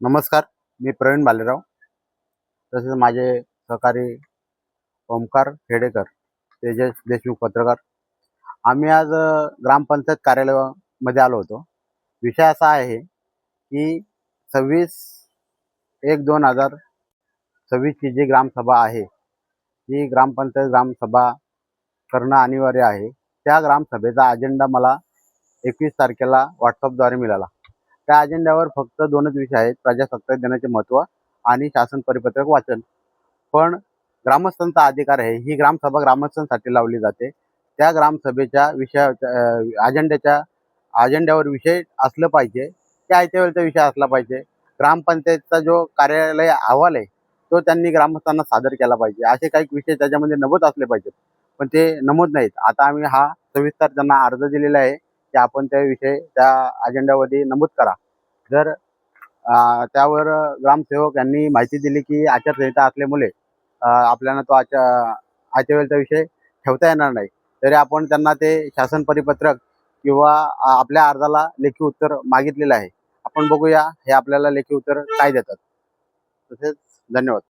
नमस्कार. मी प्रवीण बालेराव. तसेच माझे सहकारी ओमकार खेडेकर, तेजस देशमुख पत्रकार. आम्ही आज ग्रामपंचायत कार्यालयामध्ये आलो होतो. विषय असा आहे की 26/1/2026 ची जी ग्रामसभा आहे, ही ग्रामपंचायत ग्रामसभा करणं अनिवार्य आहे. त्या ग्रामसभेचा अजेंडा मला 21 तारखेला व्हॉट्सअपद्वारे मिळाला. त्या अजेंड्यावर फक्त 2च विषय आहेत: प्रजासत्ताक दिनाचे महत्त्व आणि शासन परिपत्रक वाचन. पण ग्रामस्थांचा अधिकार आहे, ही ग्रामसभा ग्रामस्थांसाठी लावली जाते. त्या ग्रामसभेच्या अजेंड्यावर विषय असलं पाहिजे, त्या आयत्या विषय असला पाहिजे. ग्रामपंचायतचा जो कार्यालय अहवाल आहे, तो त्यांनी ग्रामस्थांना सादर केला पाहिजे. असे काही विषय त्याच्यामध्ये नमूद असले पाहिजेत, पण ते नमूद नाहीत. आता आम्ही हा सविस्तर त्यांना अर्ज दिलेला आहे की आपण त्याविषयी त्या अजेंड्यामध्ये नमूद करा. जर त्यावर ग्रामसेवक यांनी माहिती दिली की आचारसंहिता असल्यामुळे आपल्याला तो आयत्या विषय ठेवता येणार नाही, तरी आपण त्यांना ते शासन परिपत्रक किंवा आपल्या अर्जाला लेखी उत्तर मागितलेलं आहे. आपण बघूया हे आपल्याला लेखी उत्तर काय देतात. तसेच धन्यवाद.